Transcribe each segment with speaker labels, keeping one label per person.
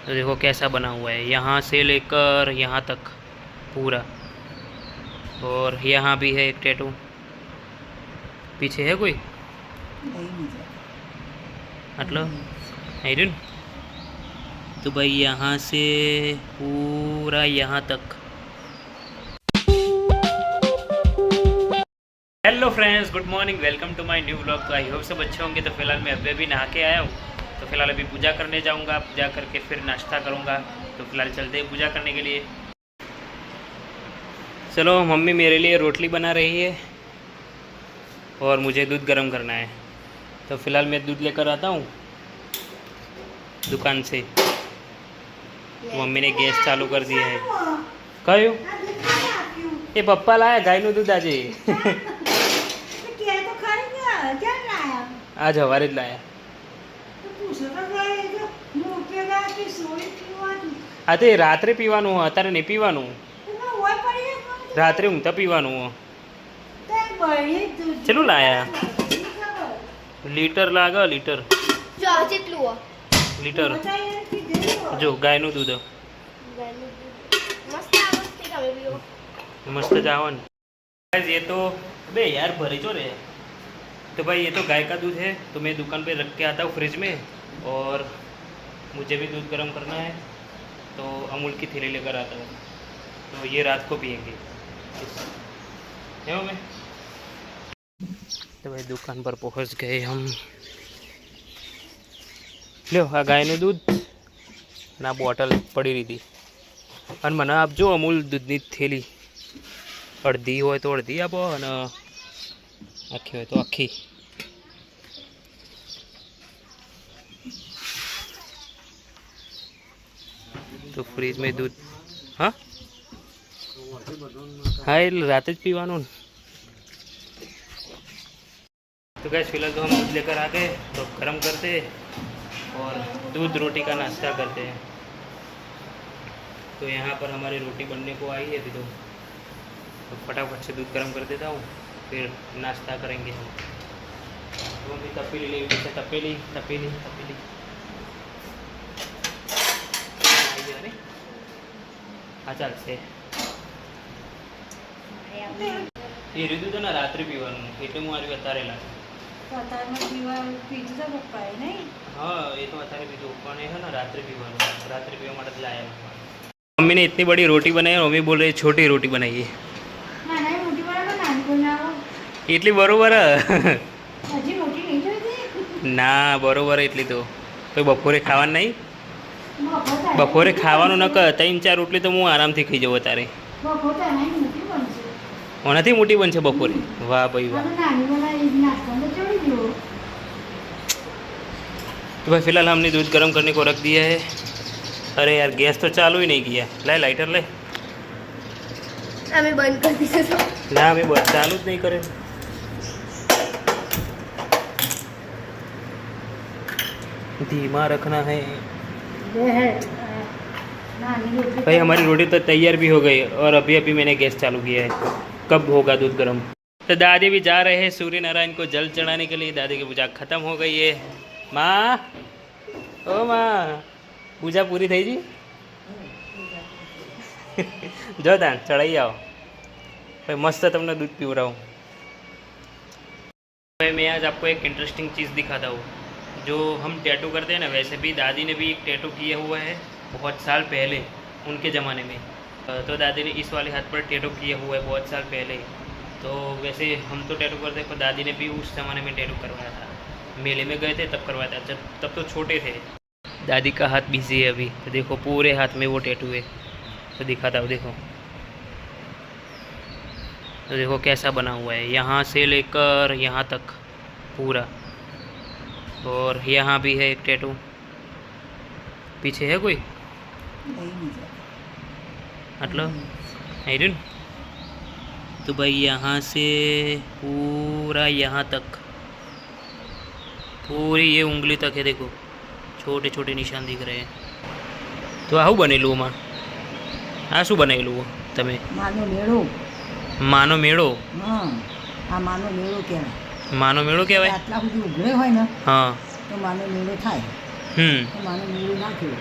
Speaker 1: तो देखो कैसा बना हुआ है, यहाँ से लेकर यहाँ तक पूरा। और यहाँ भी है एक टैटू। पीछे है कोई मतलब आयरन। तो भाई यहाँ से पूरा यहाँ तक। Hello friends, good morning, welcome to my new vlog. तो आई होप सब अच्छे होंगे। तो फिलहाल मैं अभी नहा के आया हूँ। तो फिलहाल अभी पूजा करने जाऊँगा, पूजा करके फिर नाश्ता करूँगा। तो फिलहाल चलते हैं पूजा करने के लिए। चलो, मम्मी मेरे लिए रोटली बना रही है और मुझे दूध गर्म करना है। तो फिलहाल मैं दूध लेकर आता हूँ दुकान से। मम्मी ने गैस चालू कर दिया है। क्यों? ये पप्पा लाया गायનું दूध આજે। आज हवारे ज लाया। આ તે રાત્રે પીવાનું, અત્યારે નહીં પીવાનું। રાત્રે ઊંઘતા પીવાનું। ચેટલું લાયા? લીટર લાગે, લીટર લીટર। જો ગાયનું दूध मस्त जावन। ये तो बे यार भरी जो रे। तो भाई ये तो गाय का दूध है। तो मैं दुकान पे रख के आता हूँ फ्रिज में। और मुझे भी दूध गर्म करना है तो अमूल की थैली लेकर आता हूँ। तो ये रात को पियेंगे है में। तो भाई दुकान पर पहुँच गए हम। लो आ गायનું दूध ना बोटल पड़ी रही थी। और મને આપજો અમૂલ દૂધની થેલી। અડધી હોય તો અડધી આપો અને આખી હોય તો આખી। તો ફ્રીજ में दूध हाँ हाँ એટલે રાતે જ પીવાનું। तो गैस फिलहाल तो हम दूध लेकर आ गए। तो गर्म करते और दूध रोटी का नाश्ता करते हैं। तो यहाँ पर हमारी रोटी बनने को आई है अभी। तो फटाफट से दूध गर्म कर देता हूँ, फिर नाश्ता करेंगे हम। तो अभी तपेली ले, जैसे तपेली तपेली तपेली अरे हाँ चल से ये रीधु तो ना रात्रि पीवानुं એટલે હું આર્યું અત્યારે લાગે। हाँ ये तो અત્યારે પીધું પણ એ है ना रात्रि पीवानुं। रात्रि पीवा માટે જ લાયા। मम्मी ने इतनी बड़ी रोटी बनाई और मम्मी बोल रही छोटी रोटी बनाइए। इतनी बरोबर ना बरोबर इतनी तो कोई बपोरे खावान नहीं। बपोरे खावानुं न कर 3-4 रोटली तो हूँ आराम थी खाई जाऊँ तारे। नहीं मोटी बन छे बपोरे। वाह भाई वाह। तो भाई फिलहाल हमने दूध गर्म करने को रख दिया है। अरे यार गैस तो चालू ही नहीं किया। ले लाइटर ले। हमें बंद कर दिया ना, हमें चालू ज नहीं करे। धीमा रखना है भाई। हमारी रोटी तो तैयार भी हो गई और अभी अभी मैंने गैस चालू किया है। कब होगा दूध गर्म? तो दादी भी जा रहे हैं सूर्य नारायण को जल चढ़ाने के लिए। दादी की पूजा खत्म हो गई है। माँ ओ माँ पूजा पूरी थी जी। जो दान चढ़ाई आओ भाई। मस्त तमने दूध पीवराऊँ भाई। मैं आज आपको एक इंटरेस्टिंग चीज़ दिखाता हूँ। जो हम टैटू करते हैं ना, वैसे भी दादी ने भी एक टैटू किया हुआ है बहुत साल पहले उनके ज़माने में। तो दादी ने इस वाले हाथ पर टैटू किया हुआ है बहुत साल पहले। तो वैसे हम तो टैटू करते हैं पर दादी ने भी उस ज़माने में टैटू करवाया था। मेले में गए थे तब करवाया था, जब तब तो छोटे थे। दादी का हाथ बिजी है अभी। तो देखो पूरे हाथ में वो टैटू है। तो दिखाता हूँ देखो। तो देखो कैसा बना हुआ है, यहाँ से लेकर यहाँ तक पूरा। और यहाँ भी है एक टैटू। पीछे है कोई मतलब आयरन। तो भाई यहाँ से पूरा यहाँ तक पूरी ये उंगली तक है। देखो छोटे छोटे निशान दिख रहे हैं। तो आવું બનેલું માં? આ શું બનાવેલું તમે?
Speaker 2: માનો મેળો।
Speaker 1: માનો મેળો?
Speaker 2: હા આ માનો મેળો કહેવાય।
Speaker 1: માનો મેળો કહેવાય?
Speaker 2: આટલા સુધી ઉઘડે હોય ને
Speaker 1: હા
Speaker 2: તો માનો મેળો થાય। તો માનો મેળો નાખ્યો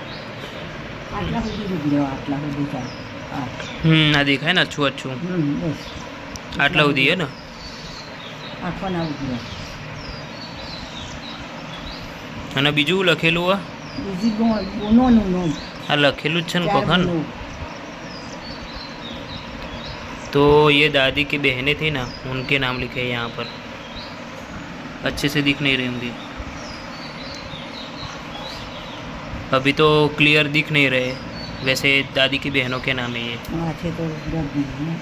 Speaker 2: આટલા સુધી ડૂબી જાઓ, આટલા સુધી ચાલ. હા.
Speaker 1: આ દેખાય ને અચ્છું અચ્છું
Speaker 2: બસ
Speaker 1: આટલા સુધી હે ને.
Speaker 2: આંખો ના ઉભી રહે.
Speaker 1: અને બીજું લખેલું આ
Speaker 2: બીજી બોનોનું નોમ
Speaker 1: આ લખેલું જ છે ને કોખન.
Speaker 2: બોનો.
Speaker 1: तो ये दादी की बहनें थी ना, उनके नाम लिखे हैं यहाँ पर. अच्छे से दिख नहीं रही होंगी अभी तो, क्लियर दिख नहीं रहे. वैसे दादी की बहनों के नाम है ये.
Speaker 2: हाँ अच्छे तो दर्द नहीं है.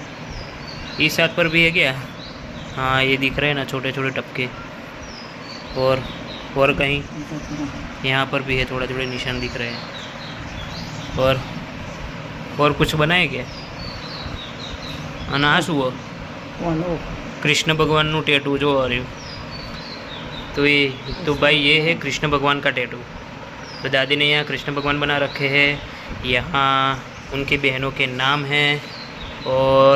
Speaker 1: इस हाथ पर भी है क्या? हाँ ये दिख रहे हैं ना छोटे छोटे टपके. और कहीं
Speaker 2: ऐसा थोड़ा है.
Speaker 1: यहाँ पर भी है, थोड़े थोड़े निशान दिख रहे हैं. और कुछ बनाए क्या? અને આ શું
Speaker 2: बोलो.
Speaker 1: कृष्ण भगवान નું ટેटू जो आ रही तो भाई ये है कृष्ण भगवान का टेटू. तो दादी ने यहाँ कृष्ण भगवान बना रखे हैं. यहाँ उनकी बहनों के नाम हैं और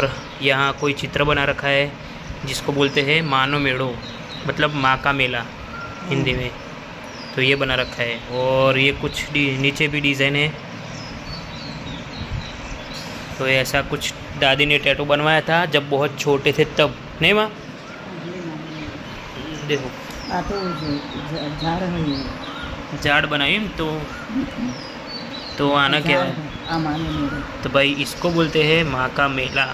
Speaker 1: यहाँ कोई चित्र बना रखा है जिसको बोलते हैं मानो मेड़ो, मतलब माँ का मेला हिंदी में. तो ये बना रखा है और ये कुछ नीचे भी डिज़ाइन है. तो ऐसा कुछ दादी ने टैटू बनवाया था जब बहुत छोटे थे तब, नहीं माँ? देखो
Speaker 2: आ तो झाड़ है ये.
Speaker 1: झाड़ बनाई तो आना क्या है?
Speaker 2: आ मानो मेरे.
Speaker 1: तो भाई इसको बोलते हैं माँ का मेला.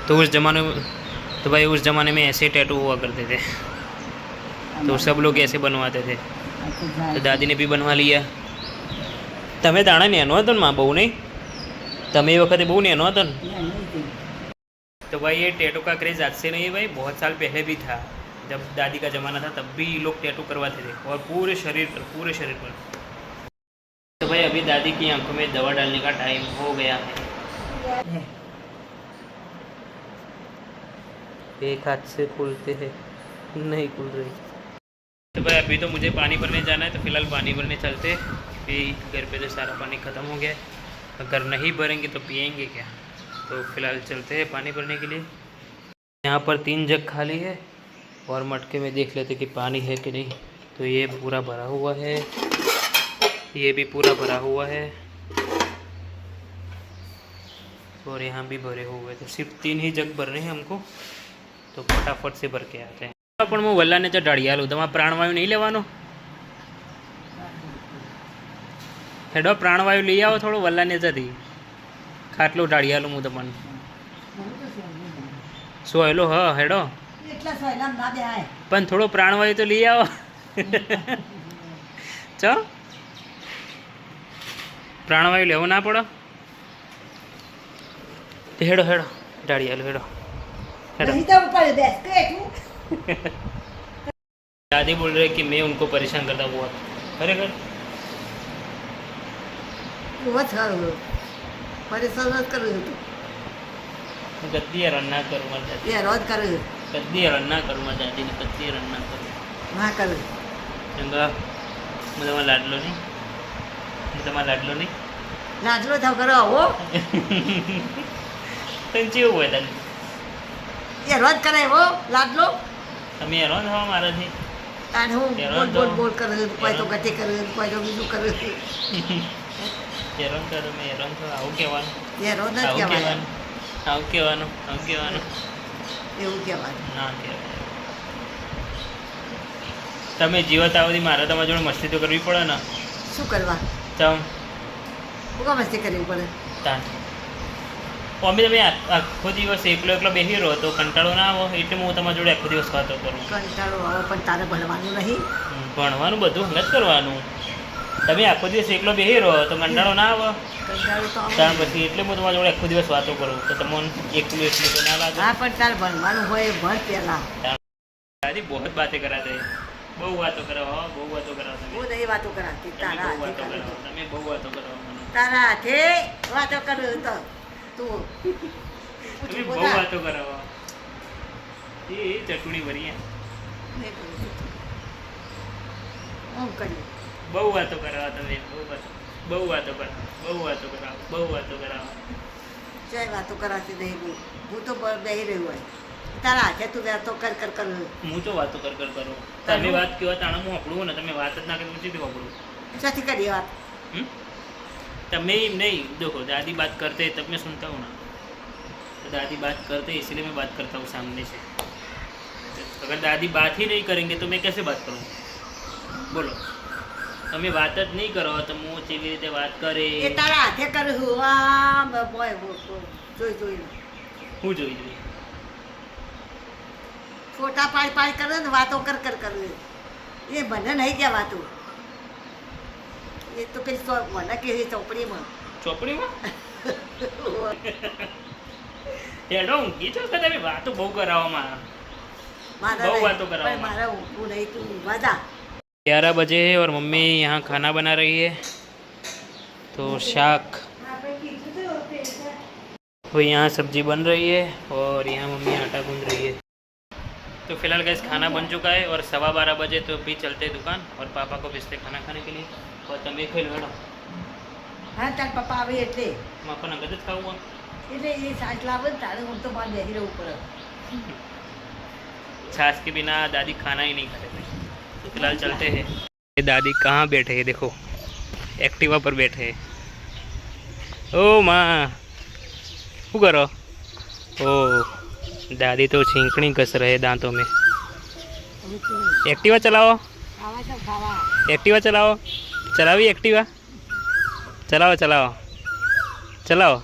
Speaker 1: तो उस ज़माने में ऐसे टैटू हुआ करते थे. तो सब लोग ऐसे बनवाते थे. तो दादी ने भी बनवा लिया. તમે તાણે નેનો હતો ને માં, બહુ નહીં? તમે એ વખતે બહુ નેનો હતો ને? तो भाई ये टैटू का क्रेज़ आज से नहीं है भाई, बहुत साल पहले भी था. जब दादी का ज़माना था तब भी लोग टैटू करवाते थे और पूरे शरीर पर. तो भाई अभी दादी की आंखों में दवा डालने का टाइम हो गया है. एक हाथ से खोलते हैं, नहीं खुल रही. तो भाई अभी तो मुझे पानी भरने जाना है, तो फिलहाल पानी भरने चलते. अभी घर पे तो सारा पानी ख़त्म हो गया है. अगर नहीं भरेंगे तो पिएंगे क्या? तो फिलहाल चलते हैं पानी भरने के लिए. यहाँ पर 3 जग खाली है और मटके में देख लेते कि पानी है कि नहीं. तो ये पूरा भरा हुआ है, ये भी पूरा भरा हुआ है और यहाँ भी भरे हुए. तो सिर्फ 3 ही जग भरने हैं हमको, तो फटाफट से भर के आते हैं. પણ હું વલ્લાને તો ઢળિયાલું, તમારે પ્રાણવાયુ નહીં લેવાનો? હેડો પ્રાણવાયુ લઈ આવો થોડું વલ્લાને જતી. ખાટલું ઢાળિયાલું હું તમને સોયલો. હ હેડો
Speaker 2: એટલા સોયલામ ના દેહાય.
Speaker 1: પણ થોડો પ્રાણવાયુ તો લઈ આવો. ચો પ્રાણવાયુ લેવો ના પડો. હેડો હેડો ઢાળિયાલું હેડો હેડો.
Speaker 2: नहीं तो ऊपर बैठ के तू.
Speaker 1: दादी बोल रहे कि मैं उनको परेशान करता हुआ. खरेखर
Speaker 2: बहुत सारो परेशान मत कर तू.
Speaker 1: गद्दी रन ना करूँ मत दादी.
Speaker 2: ये रोज कर.
Speaker 1: गद्दी रन ना करूँ मत दादी ने. गद्दी रन ना करूँ.
Speaker 2: ना कर.
Speaker 1: चंगा मैं तुम्हारा लाडलो नहीं. मैं तुम्हारा लाडलो नहीं.
Speaker 2: लाडलो था करो वो.
Speaker 1: कंची हुआ दादी.
Speaker 2: ये रोज करे वो लाडलो.
Speaker 1: તમે હેરાન થવા મારાથી.
Speaker 2: અને હું બોલ કરે, કોઈ તો ગતિ કરે, કોઈ તો બીજું કરે.
Speaker 1: હેરાન કરો, મેં હેરાન થવા આવું કહેવાનું.
Speaker 2: એ રોજ જ
Speaker 1: આવું
Speaker 2: કહેવાય.
Speaker 1: કહેવાનું આવું કહેવાનું
Speaker 2: એવું કહેવાય.
Speaker 1: ના કહેવાય. તમે જીવત આવતી મારે તમારા જોડે મસ્તી તો કરવી પડે ને.
Speaker 2: શું કરવા?
Speaker 1: ચમ
Speaker 2: શું કામ મસ્તી કરવી પડે?
Speaker 1: તાન અમે તમે આખો દિવસ એકલો બેસી રહો તો કંટાળો ના આવો, એટલે હું તમારા જોડે આખો દિવસ વાતો કરું.
Speaker 2: કંટાળો આવે પણ તારે ભણવાનું નહીં.
Speaker 1: ભણવાનું બધું હંગત કરવાનું. તમે આખો દિવસ એકલો બેસી રહો તો કંટાળો ના આવે.
Speaker 2: કંટાળો તો
Speaker 1: ત્યાર પછી એટલે હું તમારા જોડે આખો દિવસ વાતો કરું તો તમને એકલું તો ના લાગે.
Speaker 2: હા પણ તારે ભણવાનું હોય ભણ પહેલા.
Speaker 1: દાદી બહુ બાतें કરાતે. બહુ વાતો કરાવો, બહુ વાતો કરાવો.
Speaker 2: હું નહીં વાતો કરાતી, તારા
Speaker 1: બહુ
Speaker 2: હાથે
Speaker 1: વાતો
Speaker 2: કરું.
Speaker 1: કરાવો. તમે બહુ વાતો કરાવો મને.
Speaker 2: તારા હાથે વાતો કરું તો તું
Speaker 1: તમે બહુ વાતો કરાવો. એ ચટણી ભરી
Speaker 2: હું કર્યું.
Speaker 1: બહુ વાતો કરાવો તમે. બહુ વાતો કરાવો. બહુ વાતો કરાવો. બહુ વાતો કરાવો.
Speaker 2: જય વાતો કરાતી નહીં. હું તો બેહી રહ્યું હોય. તારા હાથે તું તો કર કર કર
Speaker 1: હું તો વાતો કર કરું તમે વાત કેવા તાણા હું આપણું ને તમે વાત જ ના કરી પૂછી દો આપણું
Speaker 2: સાથી કરી વાત
Speaker 1: તમે नहीं देखो दादी बात करते तब मैं सुनता हूँ ना तो दादी बात करते इसलिए मैं बात करता हूँ सामने से अगर दादी बात ही नहीं करेंगे तो मैं कैसे बात करूँ बोलो તમે વાત જ નહીં કરો તો હું કેવી રીતે વાત કરે
Speaker 2: એ તારા હાથે કર હુઆ બોય જોઈ જોઈ
Speaker 1: હું જોઈ જોઈ
Speaker 2: ફોટા પાડ પાડ કરે ને વાતો કર કર કર એ મને નહીં કે વાતો એ તો પેલી મને કે ચોપડીમાં
Speaker 1: હેડો ઊંઘી છો કે તમે વાતો બહુ કરાવવામાં બહુ વાતો કરાવવામાં
Speaker 2: મારા ઊંઘું નહીં તું વાદા
Speaker 1: 11 बजे है और मम्मी यहाँ खाना बना रही है तो शाक वो यहाँ सब्जी बन रही है और यहाँ मम्मी आटा गूंद रही है तो फिलहाल गैस खाना बन चुका है और 12:15 बजे तो भी चलते हैं दुकान और पापा को भेजते खाना खाने के लिए और તમે ખાઈ લો હેડો
Speaker 2: હા તાર પપ્પા આવે એટલે
Speaker 1: માપા નગદ જ ખાવું
Speaker 2: એટલે એ સાચ લાવે ને તારે હું તો બહાર બેસી રહેવું પડે
Speaker 1: छाछ के बिना दादी खाना ही नहीं खाते तो फिलहाल चलते हैं ये दादी कहाँ बैठे हैं देखो एक्टिवा पर बैठे हैं ओ माँ શું કરો ओ दादी तो छींकनी कस रहे दांतों में एक्टिवा चलाओ एक्टिवा चलाओ चलावी एक्टिवा चलाओ चलाओ चलाओ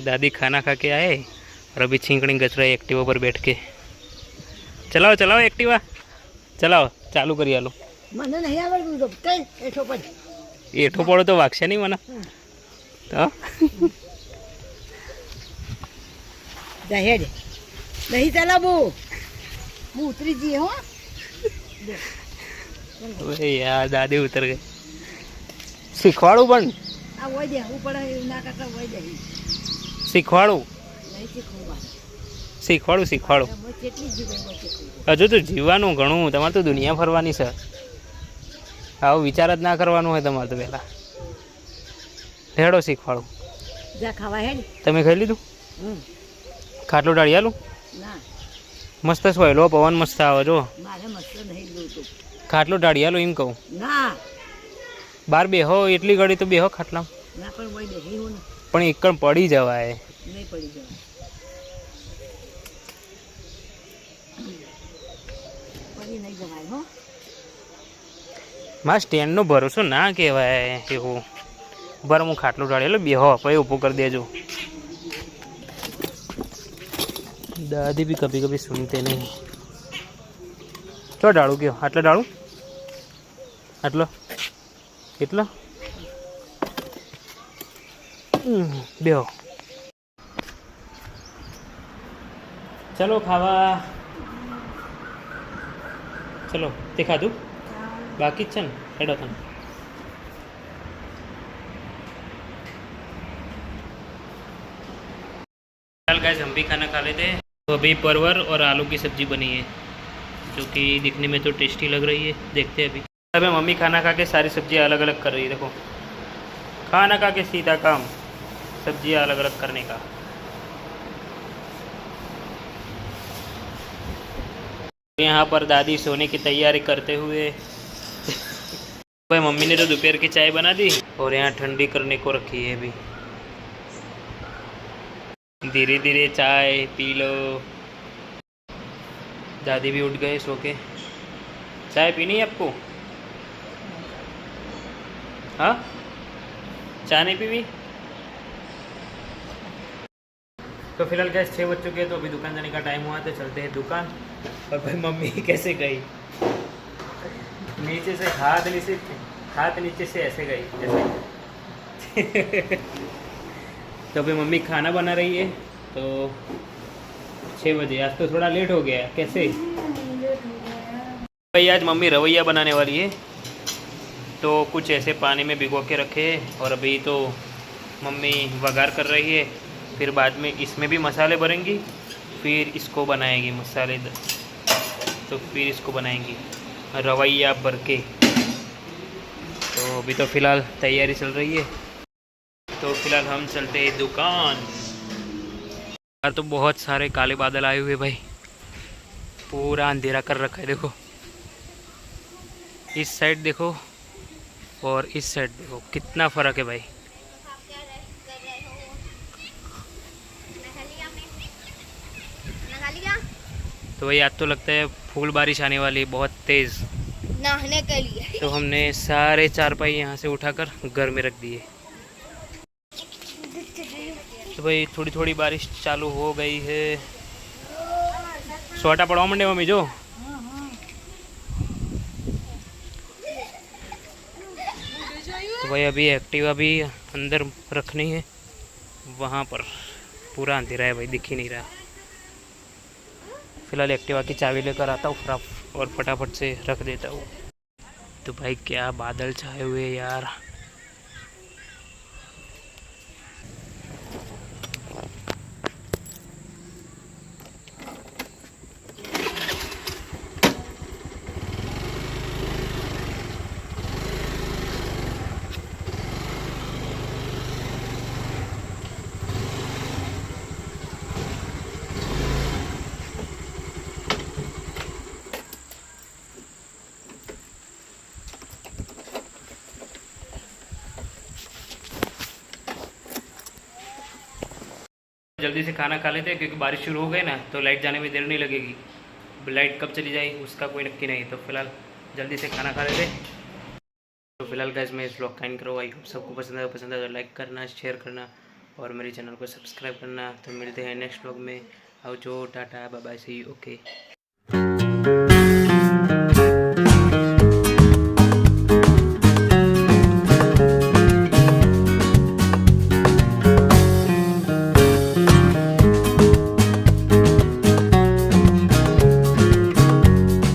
Speaker 1: दादी खाना खा के आए और अभी छींकनी कस रहे एक्टिवा पर बैठ के चलाओ चलाओ एक्टिवा चलाओ चालू करी आलो
Speaker 2: મને નહીં આવડતું તો કઈ એઠો પડ
Speaker 1: એઠો પડો તો વાગશે નહીં મને તો
Speaker 2: જા હેડ નહીં ચલાવું હું ઉતરી જઈએ હો
Speaker 1: अरे यार दादी उतर गए શીખવાડું પણ
Speaker 2: આ હોય દે ઉપર ના કરતા હોય દે
Speaker 1: શીખવાડું
Speaker 2: નહીં શીખવું
Speaker 1: શીખવાડું શીખવાડું
Speaker 2: કેટલી જીવે શીખવું
Speaker 1: હજુ તો જીવવાનું ઘણું તમારે તો દુનિયા ફરવાની છે આવું વિચાર જ ના કરવાનું હોય તમારે તો પહેલાં હેડો શીખવાડું
Speaker 2: જા ખાવા હેડ
Speaker 1: તમે ખાઈ લીધું ખાટલો ડાળિયાલું
Speaker 2: ના
Speaker 1: મસ્ત સોયલો પવન મસ્ત આવે જો
Speaker 2: મારે મસ્ત નહીં જોતું
Speaker 1: ખાટલો ડાળિયાલું એમ કહું
Speaker 2: ના
Speaker 1: બાર બેહો એટલી ઘડી તો બેહો ખાટલામાં
Speaker 2: ના પણ હોય બેસી હું
Speaker 1: પણ એકણ પડી જવાય
Speaker 2: નહીં પડી જાય પડી નહીં જવાય હો
Speaker 1: મારા સ્ટેન્ડનો ભરોસો ના કહેવાય એવું બરાબર હું ખાટલું ડાળેલો બેહો પછી ઊભું કરી દેજો દાદી भी कभी कभी सुनते नहीं ચો ડાળું કયો આટલો ડાળું આટલો કેટલો બેહો ચલો ખાવા ચલો તે ખાધું बाकी है ना हेडो था गाइस हम भी खाना खा लेते हैं तो अभी परवर और आलू की सब्जी बनी है जो कि दिखने में तो टेस्टी लग रही है देखते हैं अभी अभी मम्मी खाना खा के सारी सब्जियां अलग अलग कर रही है देखो खाना खा के सीधा काम सब्जियां अलग अलग करने का यहाँ पर दादी सोने की तैयारी करते हुए भाई मम्मी ने तो दोपहर की चाय बना दी और यहाँ ठंडी करने को रखी है अभी धीरे धीरे चाय पी लो दादी भी उठ गए सो के चाय पीनी है आपको हाँ चाय नहीं पीवी तो फिलहाल गैस 6 बज चुके हैं तो अभी दुकान जाने का टाइम हुआ तो चलते हैं दुकान और भाई मम्मी कैसे गई नीचे से हाथ नीचे से ऐसे गई जैसे तो अभी मम्मी खाना बना रही है तो 6 बजे आज तो थोड़ा लेट हो गया कैसे भाई आज मम्मी रवैया बनाने वाली है तो कुछ ऐसे पानी में भिगो के रखे और अभी तो मम्मी वघार कर रही है फिर बाद में इसमें भी मसाले भरेंगी फिर इसको बनाएगी मसाले तो फिर इसको बनाएंगी रवैया भर के तो अभी तो फ़िलहाल तैयारी चल रही है तो फिलहाल हम चलते हैं दुकान। यार तो बहुत सारे काले बादल आए हुए भाई, पूरा अंधेरा कर रखा है। देखो इस साइड देखो और इस साइड देखो, कितना फ़र्क है भाई। तो भाई आज तो लगता है फूल बारिश आने वाली है बहुत तेज़,
Speaker 3: नहाने के लिए।
Speaker 1: तो हमने सारे चारपाई यहाँ से उठाकर घर में रख दिए। तो भाई थोड़ी थोड़ी बारिश चालू हो गई है। सोटा पड़वा मंडे मम्मी जो। तो भाई अभी एक्टिवा भी अंदर रखनी है, वहाँ पर पूरा अंधेरा है भाई, दिख ही नहीं रहा। फिलहाल एक्टिवा की चाबी लेकर आता हूँ और फटाफट से रख देता हूँ। तो भाई क्या बादल छाए हुए यार। जल्दी से खाना खा लेते हैं क्योंकि बारिश शुरू हो गई ना, तो लाइट जाने में देर नहीं लगेगी। लाइट कब चली जाए उसका कोई नक्की नहीं, तो फिलहाल जल्दी से खाना खा लेते। तो फिलहाल गाइस मैं इस ब्लॉग का एंड करूँ। आई होप सबको पसंद है तो लाइक करना, शेयर करना और मेरे चैनल को सब्सक्राइब करना। तो मिलते हैं नेक्स्ट ब्लॉग में। आओ जो tata bye bye, see you, okay.